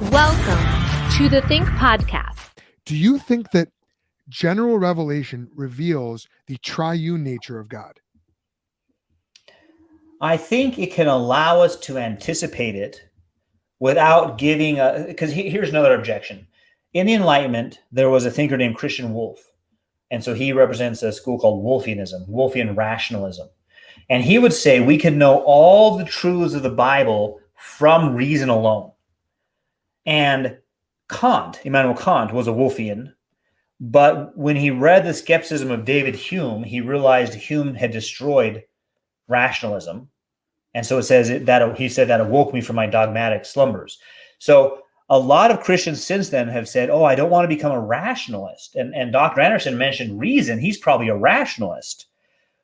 Welcome to the Think Podcast. Do you think that general revelation reveals the triune nature of God? I think it can allow us to anticipate it without giving because here's another objection. In the Enlightenment, there was a thinker named Christian Wolff. And so he represents a school called Wolffianism, Wolffian rationalism. And he would say we can know all the truths of the Bible from reason alone. And Immanuel Kant, was a Wolffian. But when he read the skepticism of David Hume, he realized Hume had destroyed rationalism. And so it says that he said that awoke me from my dogmatic slumbers. So a lot of Christians since then have said, I don't want to become a rationalist. And Dr. Anderson mentioned reason. He's probably a rationalist.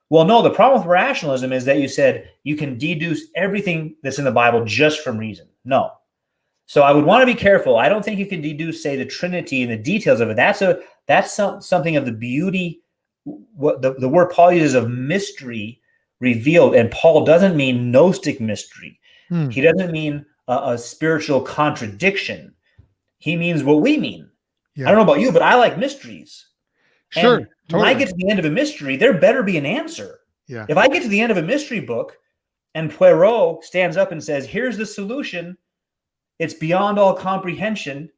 Well, no, the problem with rationalism is that you said you can deduce everything that's in the Bible just from reason. No. So I would want to be careful. I don't think you can deduce, say, the Trinity and the details of it. That's something of the beauty. What the word Paul uses of mystery revealed, and Paul doesn't mean Gnostic mystery. He doesn't mean a spiritual contradiction. He means what we mean. Yeah. I don't know about you, but I like mysteries. Sure. And totally. When I get to the end of a mystery, there better be an answer. Yeah. If I get to the end of a mystery book and Poirot stands up and says, "Here's the solution. It's beyond all comprehension."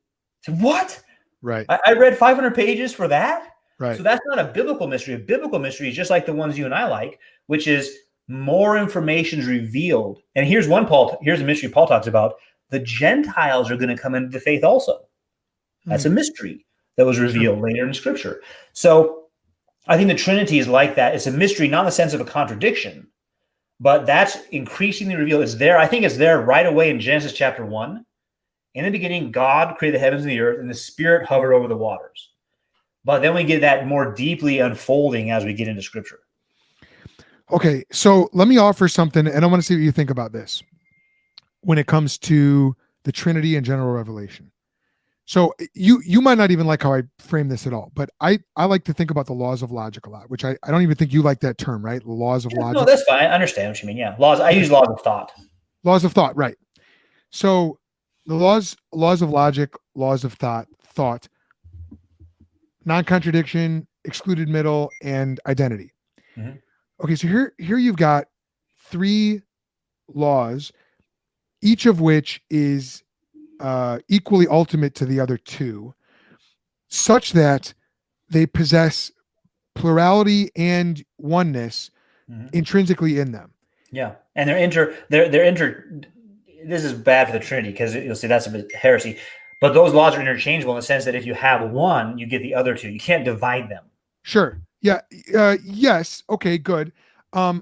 So what? Right. I read 500 pages for that. Right. So that's not a biblical mystery. A biblical mystery is just like the ones you and I like, which is more information is revealed. And here's a mystery Paul talks about. The Gentiles are going to come into the faith also. That's a mystery that was revealed later in Scripture. So I think the Trinity is like that. It's a mystery, not in the sense of a contradiction, but that's increasingly revealed. It's there. I think it's there right away in Genesis chapter 1. In the beginning, God created the heavens and the earth, and the Spirit hovered over the waters. But then we get that more deeply unfolding as we get into Scripture. Okay, so let me offer something, and I want to see what you think about this when it comes to the Trinity and general revelation. So you might not even like how I frame this at all, but I like to think about the laws of logic a lot, which I don't even think you like that term, right? The laws of logic. No, that's fine. I understand what you mean. Yeah, laws. I use laws of thought. Laws of thought, right? So the laws of logic, laws of thought, non-contradiction, excluded middle, and identity. Mm-hmm. Okay, so here you've got three laws, each of which is equally ultimate to the other two, such that they possess plurality and oneness intrinsically in them. Yeah, and they're inter. This is bad for the Trinity because you'll see that's a bit heresy. But those laws are interchangeable in the sense that if you have one, you get the other two. You can't divide them. Sure. Yeah. Yes. Okay. Good. I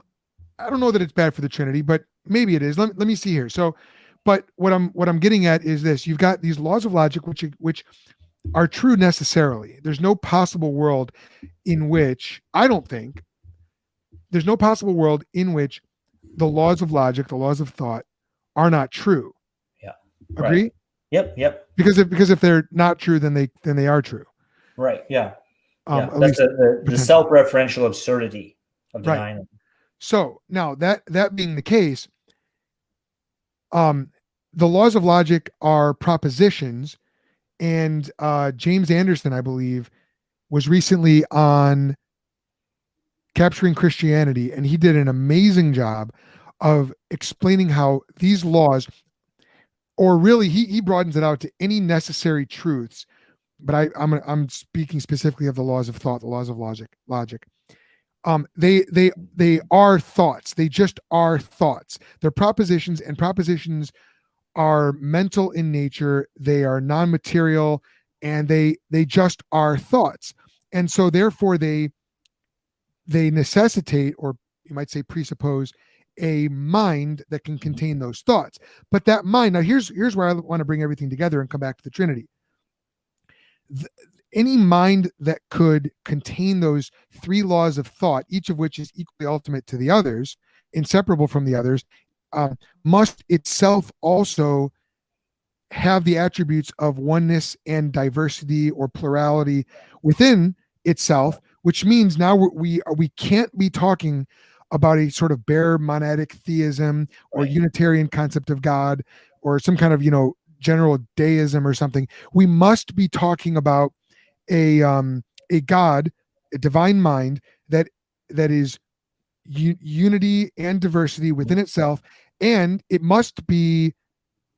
don't know that it's bad for the Trinity, but maybe it is. Let me see here. So, but what I'm getting at is this: you've got these laws of logic, which are true necessarily. There's no possible world in which there's no possible world in which the laws of logic, the laws of thought, are not true. Yeah. Agree? Right. Yep. Because if they're not true, then they are true. Right. Yeah. At least the self-referential absurdity of denying them. So now that being the case, the laws of logic are propositions, and James Anderson, I believe, was recently on Capturing Christianity, and he did an amazing job of explaining how these laws, or really he broadens it out to any necessary truths, but I'm speaking specifically of the laws of thought, the laws of logic. They are thoughts. They just are thoughts. They're propositions, and propositions are mental in nature. They are non-material, and they just are thoughts. And so therefore they necessitate, or you might say presuppose, a mind that can contain those thoughts. But that mind, now here's where I want to bring everything together and come back to the Trinity. Any mind that could contain those three laws of thought, each of which is equally ultimate to the others, inseparable from the others, must itself also have the attributes of oneness and diversity or plurality within itself, which means now we can't be talking about a sort of bare monadic theism or Unitarian concept of God or some kind of, general deism or something. We must be talking about a God, a divine mind that is unity and diversity within itself, and it must be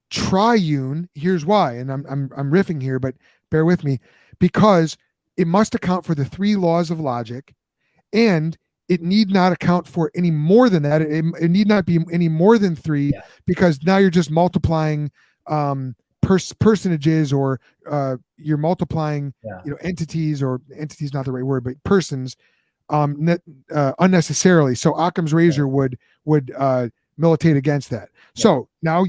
triune. Here's why, and I'm riffing here, but bear with me, because it must account for the three laws of logic, and it need not account for any more than that. It need not be any more than three, because now you're just multiplying personages, or you're multiplying entities, or entities not the right word, but persons unnecessarily. So Occam's razor would militate against that. So now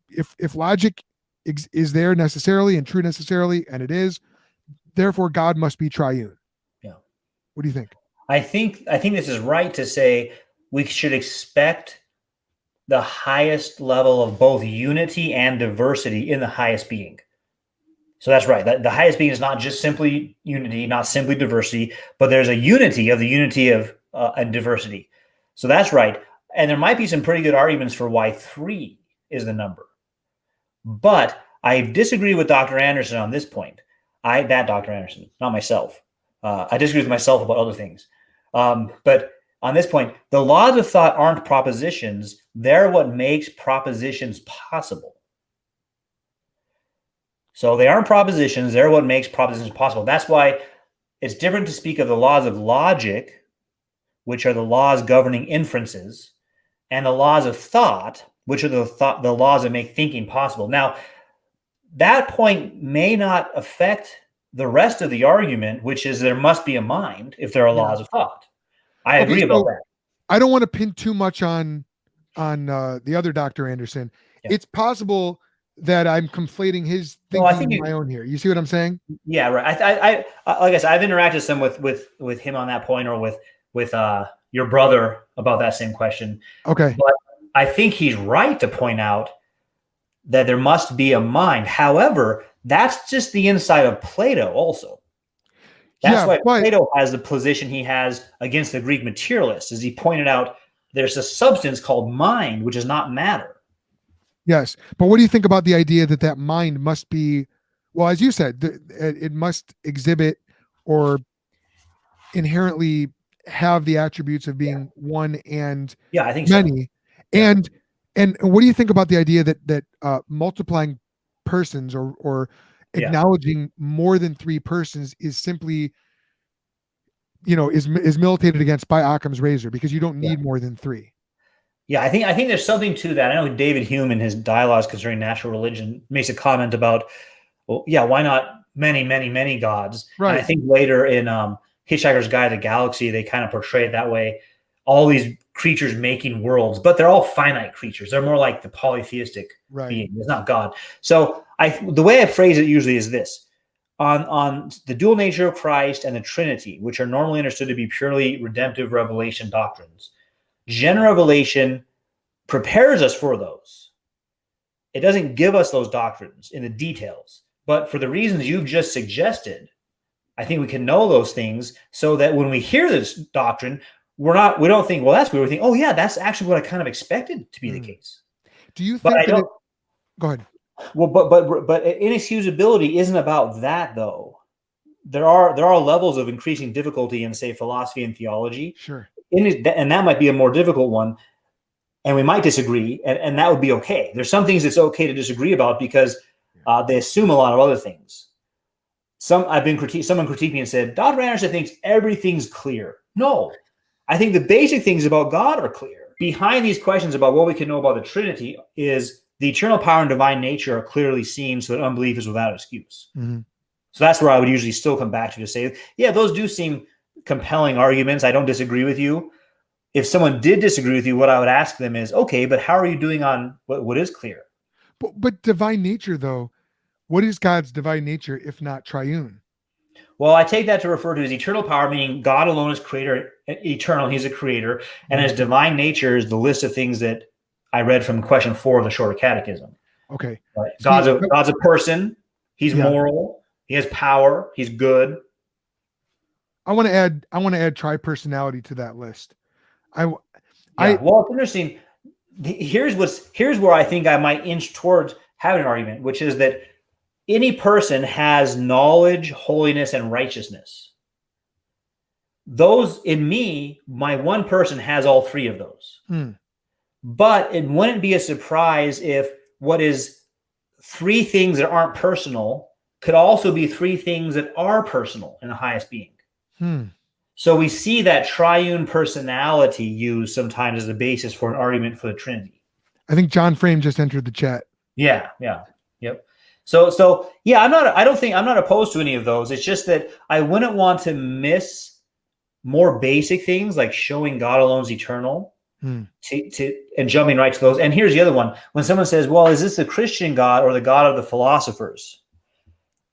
if logic is there necessarily and true necessarily, and it is, therefore God must be triune. Yeah. What do you think? I think this is right to say we should expect the highest level of both unity and diversity in the highest being. So that's right. The highest being is not just simply unity, not simply diversity, but there's a unity of and diversity. So that's right. And there might be some pretty good arguments for why 3 is the number. But I disagree with Dr. Anderson on this point. Dr. Anderson, not myself. I disagree with myself about other things. But on this point, the laws of thought aren't propositions. They're what makes propositions possible. So they aren't propositions. They're what makes propositions possible. That's why it's different to speak of the laws of logic, which are the laws governing inferences, and the laws of thought, which are the laws that make thinking possible. Now, that point may not affect the rest of the argument, which is there must be a mind if there are laws of thought. I agree about that. I don't want to pin too much on the other Dr. Anderson. Yeah. It's possible that I'm conflating his thinking with my own here. You see what I'm saying? Yeah, right. I like I said, I've interacted some with him on that point, or with your brother about that same question. Okay. But I think he's right to point out that there must be a mind. However, that's just the inside of Plato also. That's why Plato has the position he has against the Greek materialists, as he pointed out there's a substance called mind, which is not matter. Yes. But what do you think about the idea that mind must be, well, as you said, it must exhibit or inherently have the attributes of being one and I think many. So. And what do you think about the idea that multiplying persons or acknowledging more than 3 persons is simply, is militated against by Occam's razor, because you don't need more than 3? Yeah, I think there's something to that. I know David Hume in his Dialogues Concerning Natural Religion makes a comment about, why not many, many, many gods? Right. And I think later in Hitchhiker's Guide to the Galaxy, they kind of portray it that way. All these creatures making worlds, but they're all finite creatures. They're more like the polytheistic being. It's not God. So the way I phrase it usually is this. On the dual nature of Christ and the Trinity, which are normally understood to be purely redemptive revelation doctrines, general revelation prepares us for those. It doesn't give us those doctrines in the details, but for the reasons you've just suggested, I think we can know those things so that when we hear this doctrine, we don't think, well, that's weird. We think, oh yeah, that's actually what I kind of expected to be the case. Do you think go ahead. Well, but inexcusability isn't about that though. There are levels of increasing difficulty in, say, philosophy and theology. Sure. And that might be a more difficult one, and we might disagree, and that would be okay. There's some things it's okay to disagree about because they assume a lot of other things. Someone critiqued me and said, Dr. Anderson thinks everything's clear. No, I think the basic things about God are clear. Behind these questions about what we can know about the Trinity is the eternal power and divine nature are clearly seen, so that unbelief is without excuse. Mm-hmm. So that's where I would usually still come back to say, yeah, those do seem compelling arguments. I don't disagree with you. If someone did disagree with you, what I would ask them is, okay, but how are you doing on what is clear? But divine nature, though, what is God's divine nature if not triune? Well, I take that to refer to his eternal power, meaning God alone is creator, eternal, he's a creator, and his divine nature is the list of things that I read from question 4 of the Shorter Catechism. Okay. Right? God's a person, he's moral, he has power, he's good. I want to add tri-personality to that list. Well, it's interesting. Here's where I think I might inch towards having an argument, which is that any person has knowledge, holiness, and righteousness. Those in me, my one person has all three of those. But it wouldn't be a surprise if what is three things that aren't personal could also be three things that are personal in the highest being. So we see that triune personality used sometimes as the basis for an argument for the Trinity. I think John Frame just entered the chat. Yeah. Yep. So yeah, I'm not opposed to any of those. It's just that I wouldn't want to miss more basic things like showing God alone is eternal and jumping right to those. And here's the other one. When someone says, well, is this the Christian God or the God of the philosophers?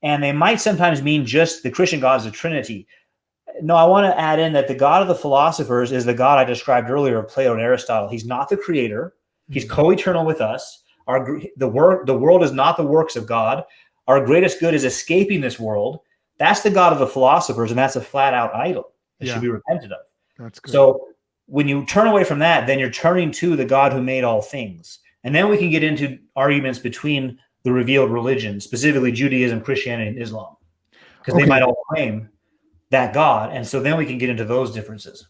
And they might sometimes mean just the Christian God is the Trinity. No, I want to add in that the God of the philosophers is the God I described earlier of Plato and Aristotle. He's not the creator. He's co-eternal with us. The world is not the works of God. Our greatest good is escaping this world. That's the God of the philosophers, and that's a flat-out idol. It should be repented of. That's good. So when you turn away from that, then you're turning to the God who made all things. And then we can get into arguments between the revealed religions, specifically Judaism, Christianity, and Islam, because they might all claim that God. And so then we can get into those differences.